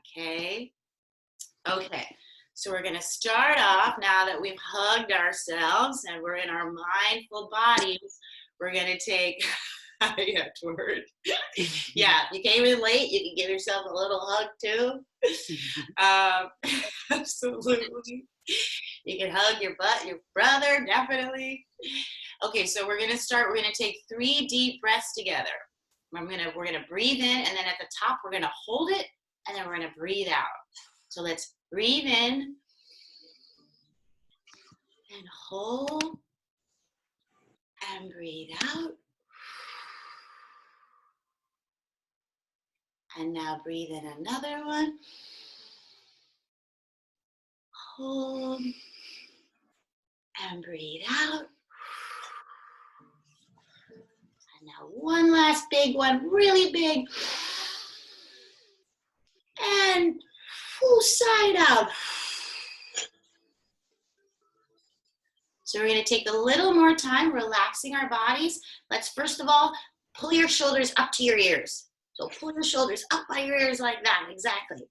Okay. Okay. So we're going to start off now that we've hugged ourselves and we're in our mindful bodies. We're going to take, yeah, word. Yeah, if you came in late, you can give yourself a little hug too. Absolutely. You can hug your brother, definitely. Okay, so we're gonna start. We're gonna take 3 deep breaths together. We're gonna breathe in, and then at the top we're gonna hold it, and then we're gonna breathe out. So let's breathe in and hold and breathe out. And now breathe in another one. Hold and breathe out. And now one last big one, really big. And full side out. So we're going to take a little more time relaxing our bodies. Let's first of all pull your shoulders up to your ears. So pull your shoulders up by your ears like that, exactly.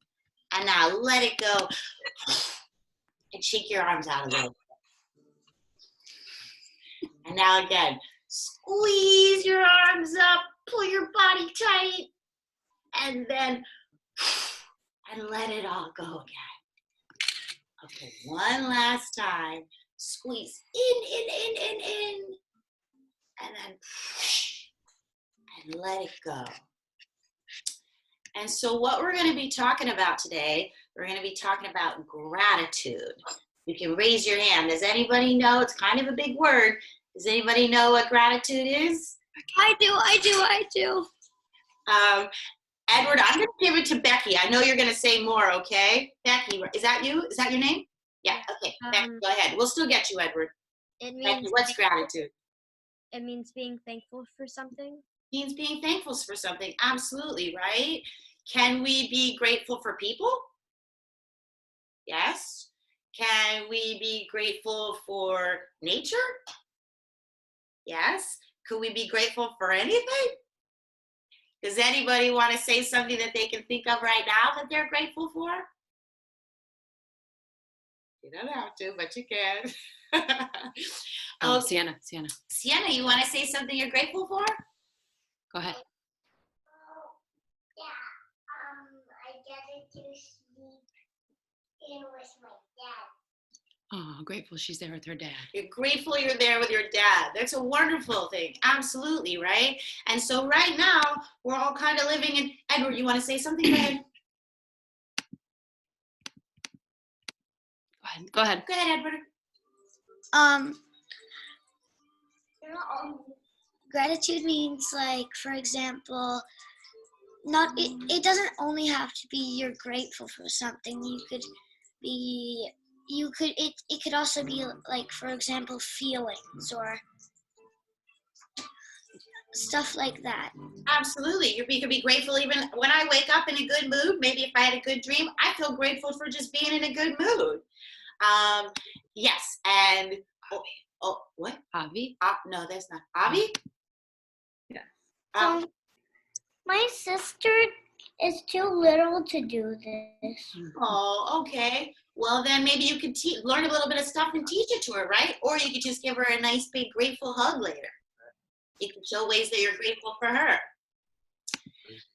And now let it go. And shake your arms out a little bit. And now again, squeeze your arms up, pull your body tight, and then and let it all go again. Okay, one last time. Squeeze in, and then and let it go. And so what we're going to be talking about today, we're going to be talking about gratitude. You can raise your hand. Does anybody know? It's kind of a big word. Does anybody know what gratitude is? I do. Edward, I'm going to give it to Becky. I know you're going to say more, okay? Becky, is that you? Is that your name? Yeah, okay. Becky, go ahead. We'll still get you, Edward. Becky, what's gratitude? It means being thankful for something. Means being thankful for something. Absolutely, right? Can we be grateful for people? Yes. Can we be grateful for nature? Yes. Could we be grateful for anything? Does anybody want to say something that they can think of right now that they're grateful for? You don't have to, but you can. Sienna. Sienna, you want to say something you're grateful for? Go ahead. I get to sleep in with my dad. Oh, grateful she's there with her dad. You're grateful you're there with your dad. That's a wonderful thing. Absolutely, right? And so right now, we're all kind of living in... Edward, you want to say something? Go ahead. Go ahead. Go ahead, Edward. Gratitude means, like, for example, it doesn't only have to be you're grateful for something. It could also be, like, for example, feelings or stuff like that. Absolutely. You could be grateful even when I wake up in a good mood. Maybe if I had a good dream, I feel grateful for just being in a good mood. Yes. And what? Avi? No, that's not. Avi? Yeah. My sister is too little to do this. Oh, okay. Well, then maybe you could learn a little bit of stuff and teach it to her, right? Or you could just give her a nice big grateful hug later. You can show ways that you're grateful for her.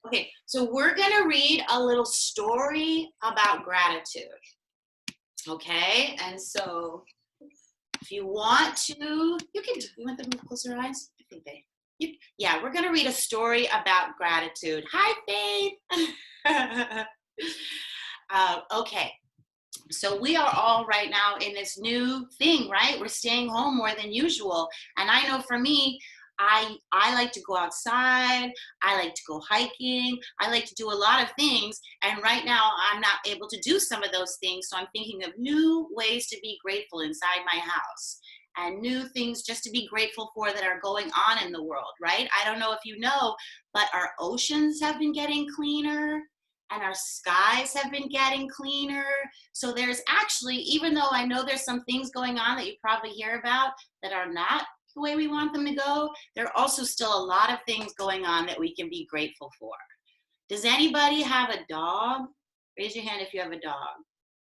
Okay, so we're going to read a little story about gratitude. Okay, and so if you want to, you want them to close their eyes? I think yeah, we're going to read a story about gratitude. Hi, Faith. Okay, so we are all right now in this new thing, right? We're staying home more than usual. And I know for me, I like to go outside. I like to go hiking. I like to do a lot of things. And right now, I'm not able to do some of those things. So I'm thinking of new ways to be grateful inside my house and new things just to be grateful for that are going on in the world, right? I don't know if you know, but our oceans have been getting cleaner and our skies have been getting cleaner. So there's actually, even though I know there's some things going on that you probably hear about that are not the way we want them to go, there are also still a lot of things going on that we can be grateful for. Does anybody have a dog Raise your hand if you have a dog.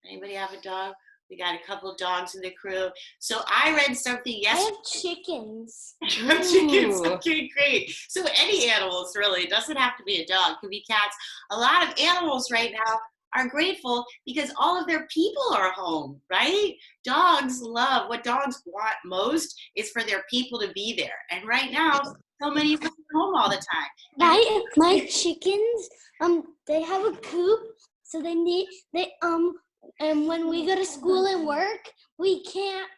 Anybody have a dog? We got a couple of dogs in the crew. So I read something I yesterday. have chickens. Chickens. Ooh. Okay, great. So any animals, really. It doesn't have to be a dog. It could be cats. A lot of animals right now are grateful because all of their people are home, right? Dogs love, what dogs want most is for their people to be there. And right now, so many of us are home all the time. My chickens, they have a coop, so and when we go to school and work, we can't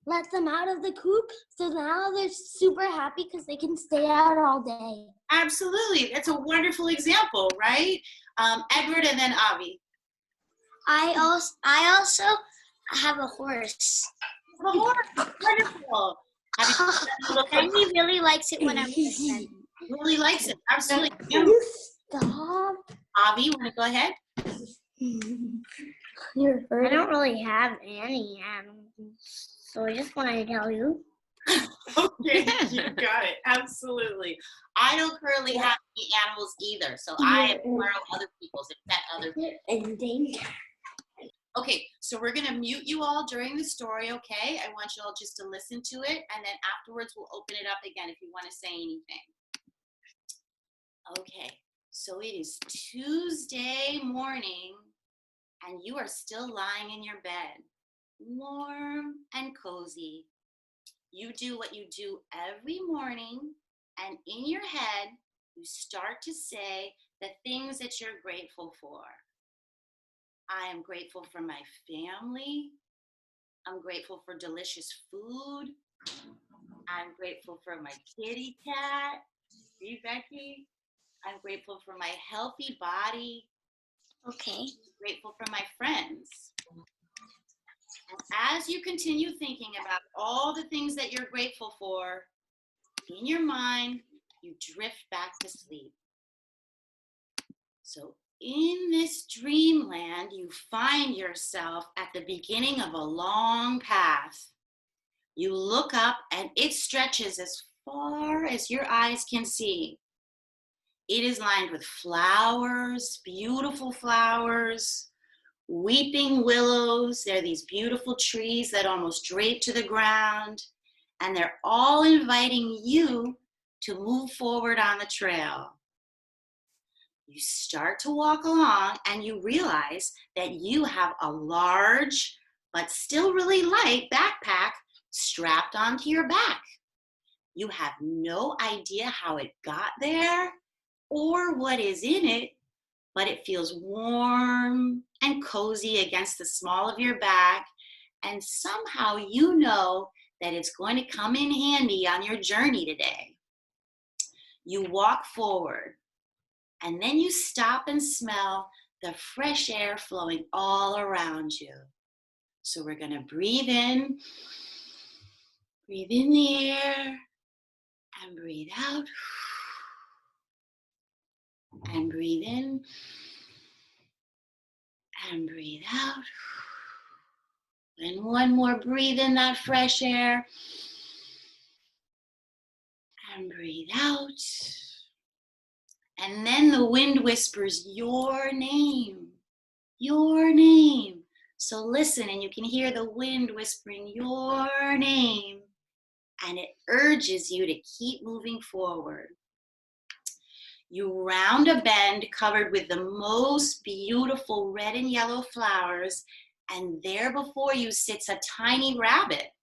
let them out of the coop. So now they're super happy because they can stay out all day. Absolutely. That's a wonderful example, right? Edward and then Avi. I also have a horse. The horse. Wonderful. And he really likes it when I'm with him. Really likes it. Absolutely. Can you stop? Avi, you want to go ahead? I don't really have any animals, so I just wanted to tell you. Okay, you got it. Absolutely. I don't currently have any animals either, so I borrow other people's and pet other people. Okay, so we're going to mute you all during the story, okay? I want you all just to listen to it, and then afterwards we'll open it up again if you want to say anything. Okay, so it is Tuesday morning, and you are still lying in your bed, warm and cozy. You do what you do every morning, and in your head, you start to say the things that you're grateful for. I am grateful for my family. I'm grateful for delicious food. I'm grateful for my kitty cat. See, Becky? I'm grateful for my healthy body. Okay. I'm grateful for my friends. And as you continue thinking about all the things that you're grateful for, in your mind, you drift back to sleep. So in this dreamland, you find yourself at the beginning of a long path. You look up and it stretches as far as your eyes can see. It is lined with flowers, beautiful flowers, weeping willows. There are these beautiful trees that almost drape to the ground, and they're all inviting you to move forward on the trail. You start to walk along and you realize that you have a large but still really light backpack strapped onto your back. You have no idea how it got there or what is in it, but it feels warm and cozy against the small of your back, and somehow you know that it's going to come in handy on your journey today. You walk forward, and then you stop and smell the fresh air flowing all around you. So we're going to breathe in the air, and breathe out, and breathe in, and breathe out. And one more, breathe in that fresh air, and breathe out. And then the wind whispers your name, your name. So listen, and you can hear the wind whispering your name, and it urges you to keep moving forward. You round a bend covered with the most beautiful red and yellow flowers, and there before you sits a tiny rabbit.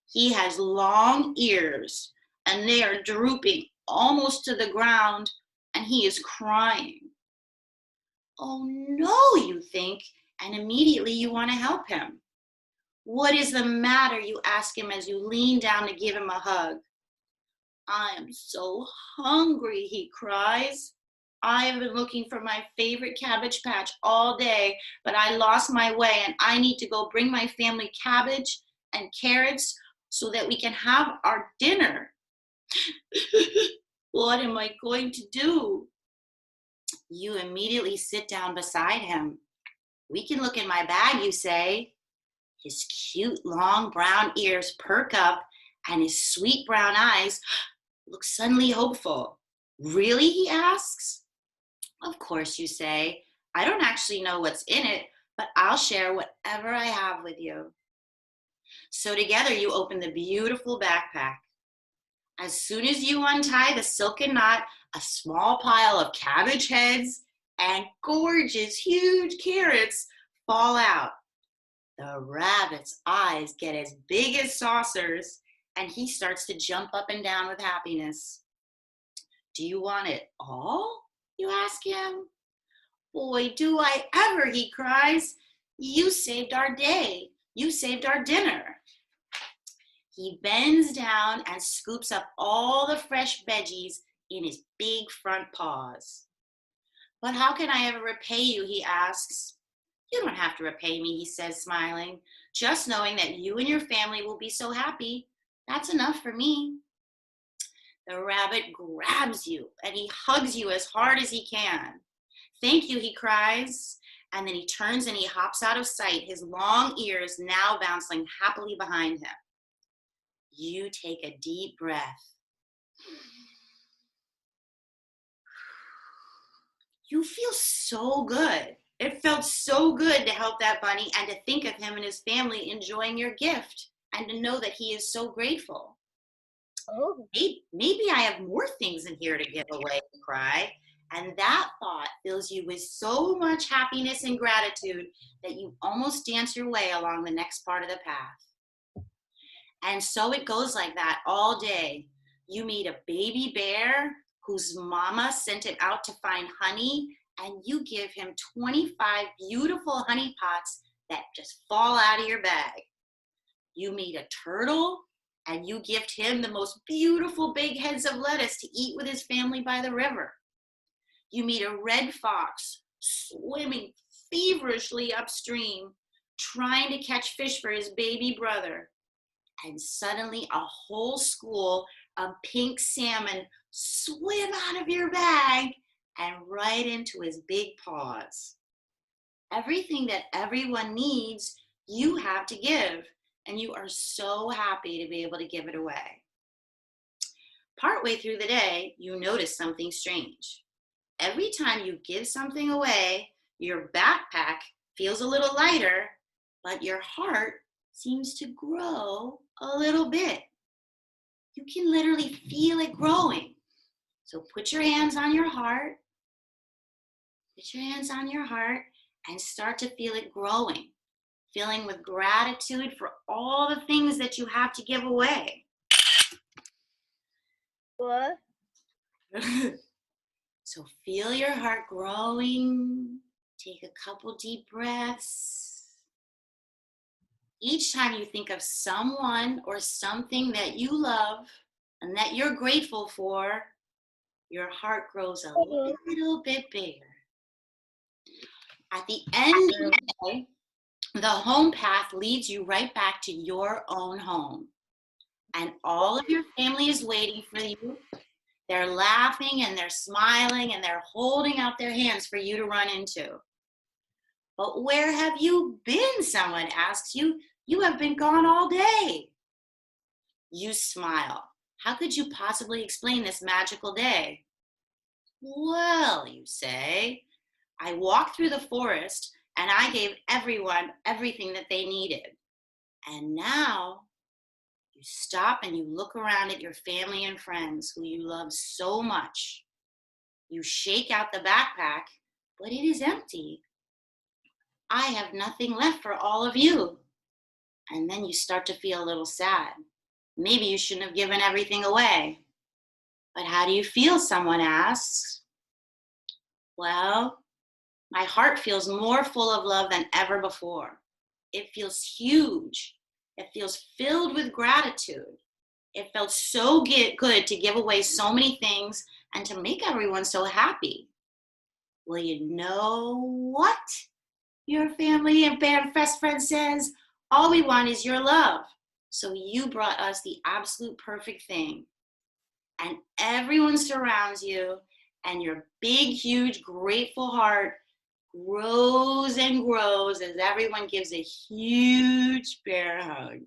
He has long ears, and they are drooping almost to the ground, and he is crying. Oh no, you think, and immediately you want to help him. What is the matter, you ask him as you lean down to give him a hug. I am so hungry, he cries. I have been looking for my favorite cabbage patch all day, but I lost my way and I need to go bring my family cabbage and carrots so that we can have our dinner. What am I going to do? You immediately sit down beside him. We can look in my bag, you say. His cute long brown ears perk up and his sweet brown eyes look suddenly hopeful. Really, he asks. Of course, you say. I don't actually know what's in it, but I'll share whatever I have with you. So together you open the beautiful backpack. As soon as you untie the silken knot, a small pile of cabbage heads and gorgeous huge carrots fall out. The rabbit's eyes get as big as saucers, and he starts to jump up and down with happiness. Do you want it all? You ask him. Boy, do I ever, he cries. You saved our day. You saved our dinner. He bends down and scoops up all the fresh veggies in his big front paws. But how can I ever repay you, he asks. You don't have to repay me, he says, smiling. Just knowing that you and your family will be so happy, that's enough for me. The rabbit grabs you and he hugs you as hard as he can. Thank you, he cries. And then he turns and he hops out of sight, his long ears now bouncing happily behind him. You take a deep breath. You feel so good. It felt so good to help that bunny and to think of him and his family enjoying your gift and to know that he is so grateful. Oh. Maybe I have more things in here to give away, you cry. And that thought fills you with so much happiness and gratitude that you almost dance your way along the next part of the path. And so it goes like that all day. You meet a baby bear whose mama sent it out to find honey, and you give him 25 beautiful honey pots that just fall out of your bag. You meet a turtle, and you gift him the most beautiful big heads of lettuce to eat with his family by the river. You meet a red fox swimming feverishly upstream, trying to catch fish for his baby brother. And suddenly a whole school of pink salmon swim out of your bag and right into his big paws. Everything that everyone needs, you have to give, and you are so happy to be able to give it away. Partway through the day, you notice something strange. Every time you give something away, your backpack feels a little lighter, but your heart seems to grow a little bit. You can literally feel it growing. So put your hands on your heart. Put your hands on your heart and start to feel it growing, filling with gratitude for all the things that you have to give away. What? So feel your heart growing. Take a couple deep breaths. Each time you think of someone or something that you love and that you're grateful for, your heart grows a little bit bigger. At the end of the day, the home path leads you right back to your own home. And all of your family is waiting for you. They're laughing and they're smiling and they're holding out their hands for you to run into. But where have you been? Someone asks you. You have been gone all day. You smile. How could you possibly explain this magical day? Well, you say, I walked through the forest and I gave everyone everything that they needed. And now you stop and you look around at your family and friends who you love so much. You shake out the backpack, but it is empty. I have nothing left for all of you. And then you start to feel a little sad. Maybe you shouldn't have given everything away. But how do you feel? Someone asks. Well, my heart feels more full of love than ever before. It feels huge. It feels filled with gratitude. It felt so good to give away so many things and to make everyone so happy. Well, you know what? Your family and best friend says, all we want is your love. So you brought us the absolute perfect thing. And everyone surrounds you, and your big, huge, grateful heart grows and grows as everyone gives a huge bear hug.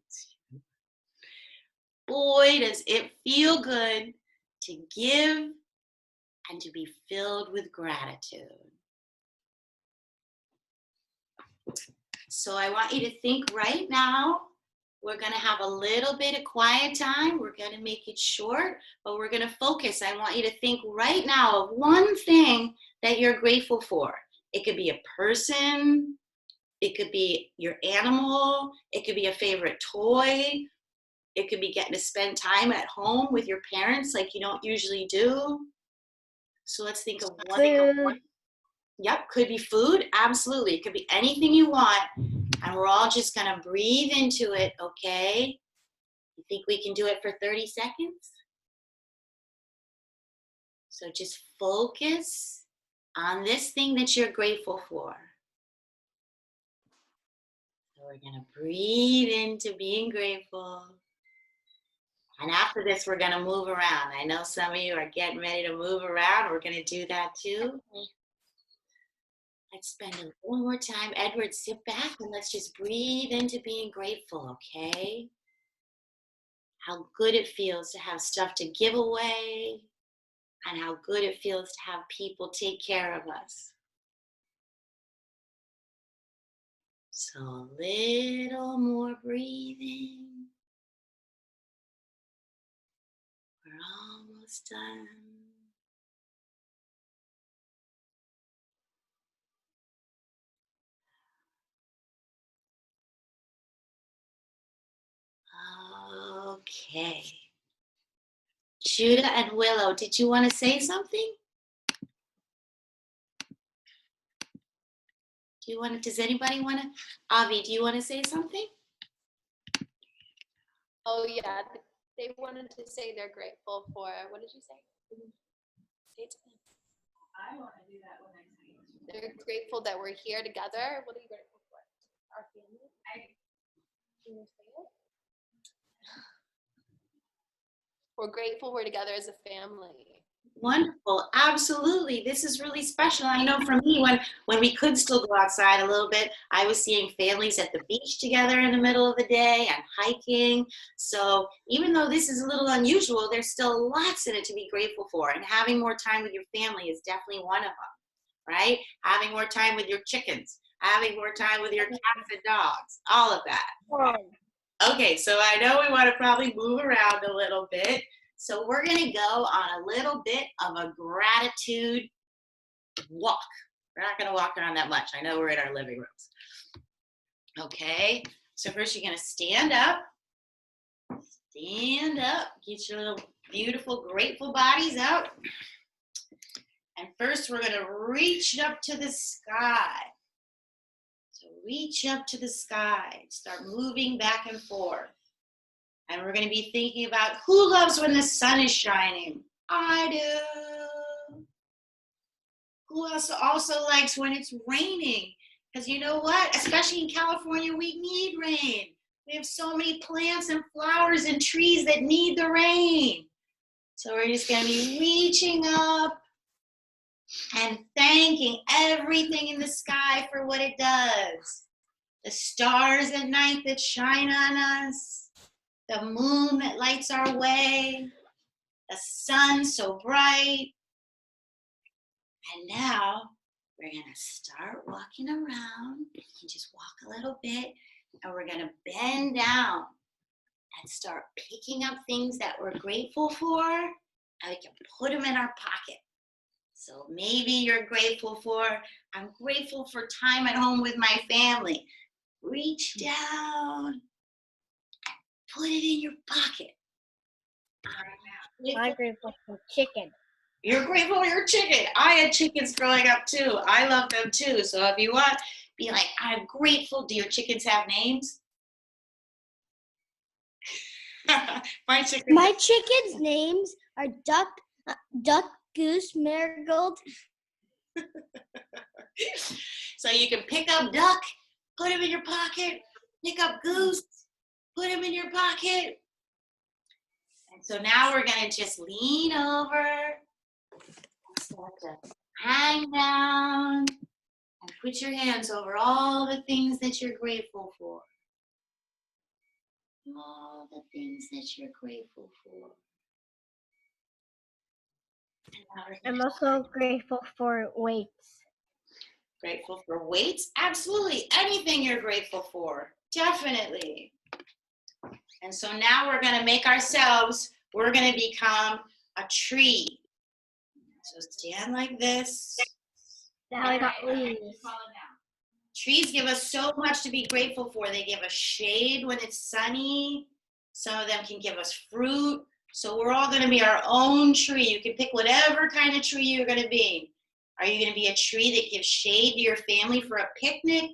Boy, does it feel good to give and to be filled with gratitude. So I want you to think right now. We're going to have a little bit of quiet time. We're going to make it short, but we're going to focus. I want you to think right now of one thing that you're grateful for. It could be a person. It could be your animal. It could be a favorite toy. It could be getting to spend time at home with your parents like you don't usually do. So let's think of one. Food. Yep, could be food. Absolutely. It could be anything you want. And we're all just going to breathe into it, okay? You think we can do it for 30 seconds? So just focus on this thing that you're grateful for. So we're going to breathe into being grateful. And after this, we're going to move around. I know some of you are getting ready to move around. We're going to do that too. Let's spend a little more time. Edward, sit back and let's just breathe into being grateful, okay? How good it feels to have stuff to give away and how good it feels to have people take care of us. So a little more breathing. We're almost done. Okay. Judah and Willow, did you want to say something? Does anybody want to? Avi, do you want to say something? Oh yeah, they wanted to say they're grateful for, what did you say? Say it to them. I want to do that when I see you. They're grateful that we're here together. What are you grateful for? Our family? Can you say it? We're grateful we're together as a family. Wonderful. Absolutely. This is really special. I know for me, when we could still go outside a little bit, I was seeing families at the beach together in the middle of the day and hiking. So even though this is a little unusual, there's still lots in it to be grateful for. And having more time with your family is definitely one of them, right? Having more time with your chickens, having more time with your cats and dogs, all of that. Okay, so I know we want to probably move around a little bit. So we're going to go on a little bit of a gratitude walk. We're not going to walk around that much. I know we're in our living rooms. Okay, so first you're going to stand up. Stand up. Get your little beautiful, grateful bodies out. And first we're going to reach up to the sky. So reach up to the sky. Start moving back and forth. And we're going to be thinking about who loves when the sun is shining. I do. Who else also likes when it's raining? Because you know what? Especially in California, we need rain. We have so many plants and flowers and trees that need the rain. So we're just going to be reaching up and thanking everything in the sky for what it does. The stars at night that shine on us. The moon that lights our way, the sun so bright. And now we're going to start walking around. You can just walk a little bit, and we're going to bend down and start picking up things that we're grateful for, and we can put them in our pocket. So maybe you're grateful for, I'm grateful for time at home with my family. Reach down. Put it in your pocket. I'm grateful for chicken. You're grateful for your chicken. I had chickens growing up too. I love them too. So if you want, be like, I'm grateful. Do your chickens have names? My chicken's names are Duck, Goose, Marigold. So you can pick up Duck, put him in your pocket, pick up Goose, put him in your pocket. And so now we're going to just lean over, start to hang down, and put your hands over all the things that you're grateful for. All the things that you're grateful for. I'm also grateful for weights. Grateful for weights? Absolutely. Anything you're grateful for. Definitely. And so now we're going to make ourselves, we're going to become a tree. So stand like this. Now I got leaves. Trees give us so much to be grateful for. They give us shade when it's sunny. Some of them can give us fruit. So we're all going to be our own tree. You can pick whatever kind of tree you're going to be. Are you going to be a tree that gives shade to your family for a picnic?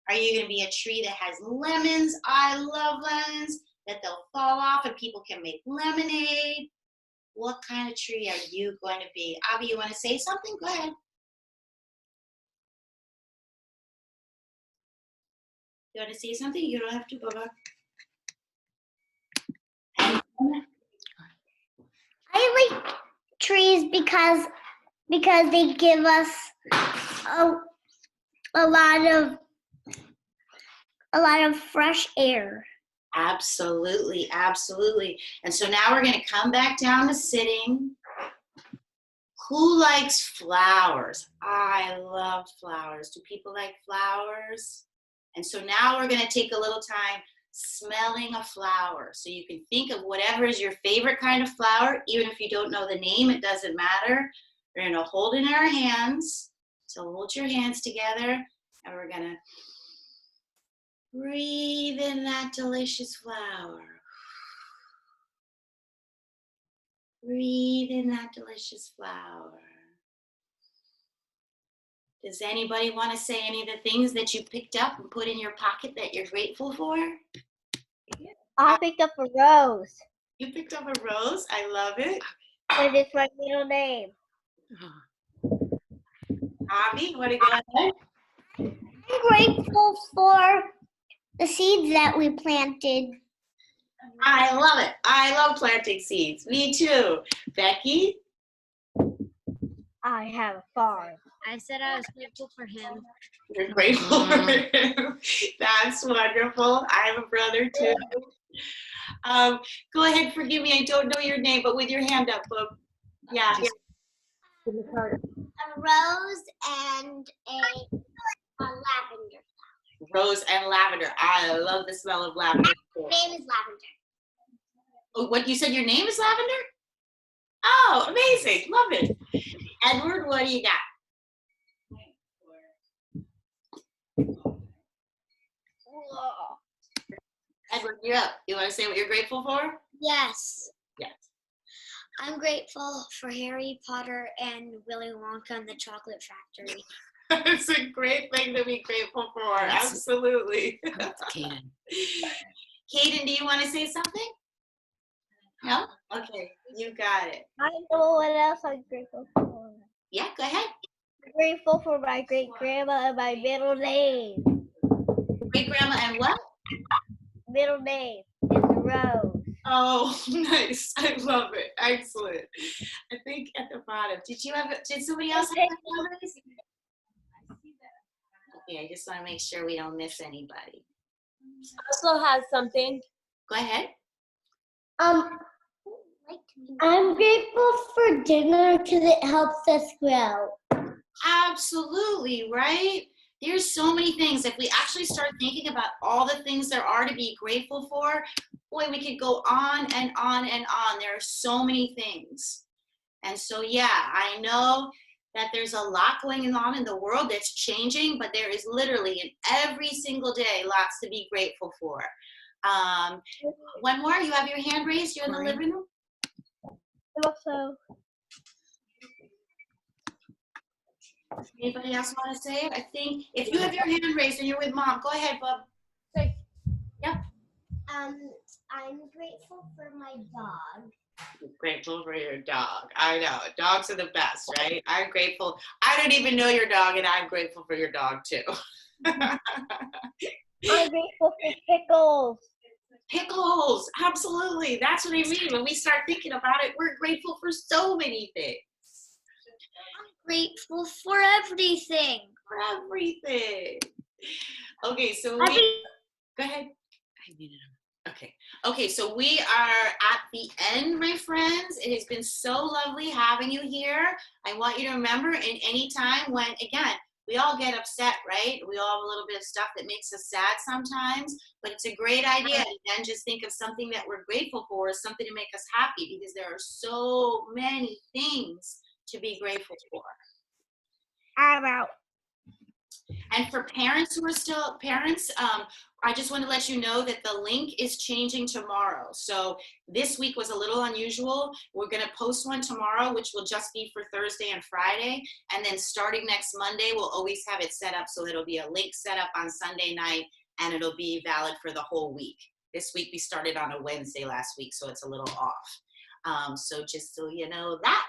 Are you going to be a tree that has lemons? I love lemons, that they'll fall off and people can make lemonade. What kind of tree are you going to be? Avi, you want to say something? Go ahead. You want to say something? You don't have to, Baba. I like trees because they give us a lot of fresh air. Absolutely, absolutely. And so now we're going to come back down to sitting. Who likes flowers? I love flowers. Do people like flowers? And so now we're going to take a little time smelling a flower. So you can think of whatever is your favorite kind of flower. Even if you don't know the name, it doesn't matter. We're going to hold in our hands. So hold your hands together and we're going to breathe in that delicious flower. Breathe in that delicious flower. Does anybody want to say any of the things that you picked up and put in your pocket that you're grateful for? I picked up a rose. You picked up a rose? I love it. And it's my middle name. Avi, want to go ahead? I'm grateful for the seeds that we planted. I love it. I love planting seeds. Me too. Becky? I have a farm. I said I was grateful for him. You're grateful for him. That's wonderful. I have a brother too. Go ahead, forgive me. I don't know your name, but with your hand up, Bob. Yeah. A rose and a lavender. Rose and lavender. I love the smell of lavender. My name is Lavender. Oh, what you said your name is Lavender? Oh, amazing. Love it. Edward, what do you got? Edward, you're up. You want to say what you're grateful for? Yes. Yes. I'm grateful for Harry Potter and Willy Wonka and the Chocolate Factory. It's a great thing to be grateful for. Yes. Absolutely. Kaden. Kaden, do you want to say something? No? Okay, you got it. I know what else I'm grateful for. Yeah, go ahead. I'm grateful for my great grandma and my middle name. Great grandma and what? Middle name is Rose. Oh, nice. I love it. Excellent. I think at the bottom. Did somebody else have that? Okay, I just want to make sure we don't miss anybody. Also has something. Go ahead. I'm grateful for dinner because it helps us grow. Absolutely, right? There's so many things. If we actually start thinking about all the things there are to be grateful for, boy, we could go on and on and on. There are so many things. And so, yeah, I know that there's a lot going on in the world that's changing, but there is literally in every single day lots to be grateful for. One more, you have your hand raised, you're in the living room? Also, Anybody else want to say it? I think if you have your hand raised and you're with Mom, go ahead, Bub. Say. Yep. I'm grateful for my dog. Grateful for your dog. I know. Dogs are the best, right? I'm grateful. I don't even know your dog, and I'm grateful for your dog, too. I'm grateful for pickles. Pickles. Absolutely. That's what I mean. When we start thinking about it, we're grateful for so many things. Grateful for everything. For everything. Okay, so go ahead. I needed him. Okay, so we are at the end, my friends. It has been so lovely having you here. I want you to remember in any time when we all get upset, right? We all have a little bit of stuff that makes us sad sometimes, but it's a great idea to then just think of something that we're grateful for, something to make us happy, because there are so many things to be grateful for. I'm out. And for parents who are still parents, I just want to let you know that the link is changing tomorrow. So this week was a little unusual. We're going to post one tomorrow, which will just be for Thursday and Friday. And then starting next Monday, we'll always have it set up so it'll be a link set up on Sunday night, and it'll be valid for the whole week. This week we started on a Wednesday last week, so it's a little off. So just so you know that.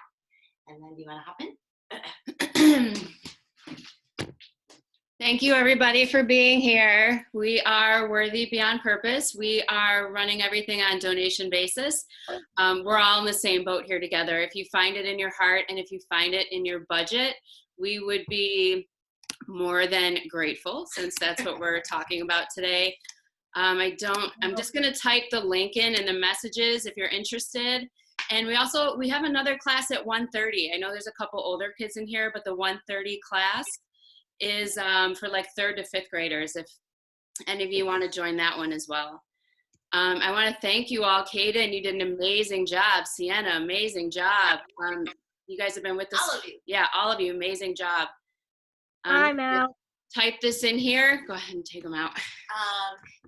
And then do you want to hop in? Thank you, everybody, for being here. We are Worthy Beyond Purpose. We are running everything on donation basis. We're all in the same boat here together. If you find it in your heart and if you find it in your budget, we would be more than grateful, since that's what we're talking about today. I'm just going to type the link in the messages if you're interested. And we have another class at 1:30. I know there's a couple older kids in here, but the 1:30 class is for like 3rd to 5th graders, if any of you want to join that one as well. I want to thank you all. Kaden, you did an amazing job. Sienna, amazing job. You guys have been with us. All of you. Yeah, all of you, amazing job. I'm out. Type this in here. Go ahead and take them out.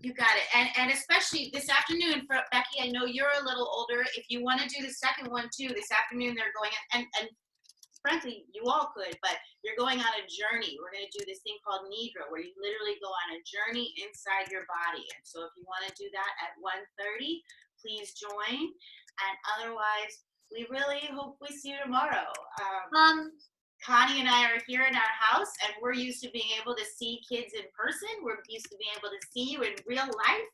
You got it. And especially this afternoon, for Becky, I know you're a little older. If you want to do the second one too, this afternoon they're going, and frankly, you all could, but you're going on a journey. We're going to do this thing called Nidra, where you literally go on a journey inside your body. And so if you want to do that at 1:30, please join. And otherwise, we really hope we see you tomorrow. Connie and I are here in our house, and we're used to being able to see kids in person. We're used to being able to see you in real life.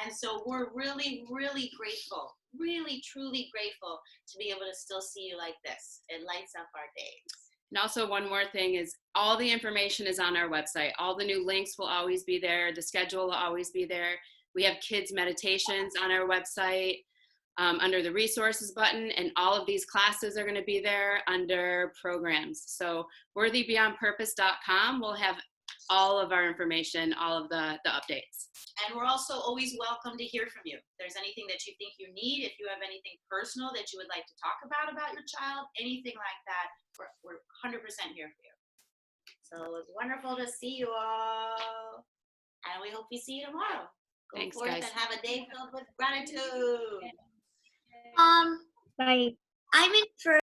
And so we're really, really grateful, really, truly grateful to be able to still see you like this. It lights up our days. And also one more thing is all the information is on our website. All the new links will always be there. The schedule will always be there. We have kids meditations on our website under the resources button, and all of these classes are going to be there under programs. So worthybeyondpurpose.com will have all of our information, all of the updates. And we're also always welcome to hear from you. If there's anything that you think you need, if you have anything personal that you would like to talk about your child, anything like that, we're 100% here for you. So it was wonderful to see you all. And we hope we see you tomorrow. Go Thanks, forth guys. and have a day filled with gratitude. Bye. I'm in for